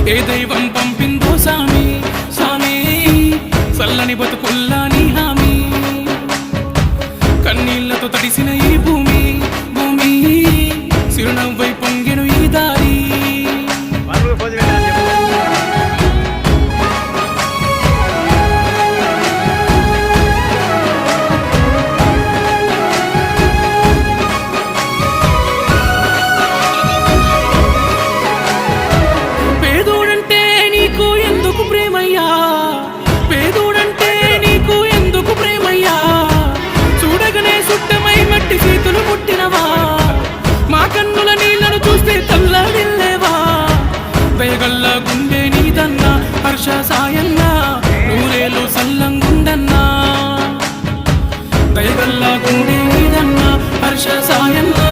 ఏ దైవం పంపిందో సామి సామి చల్లని బతుకుల్లా నీ హామీ కన్నీళ్లతో తడిసిన ఈ భూమి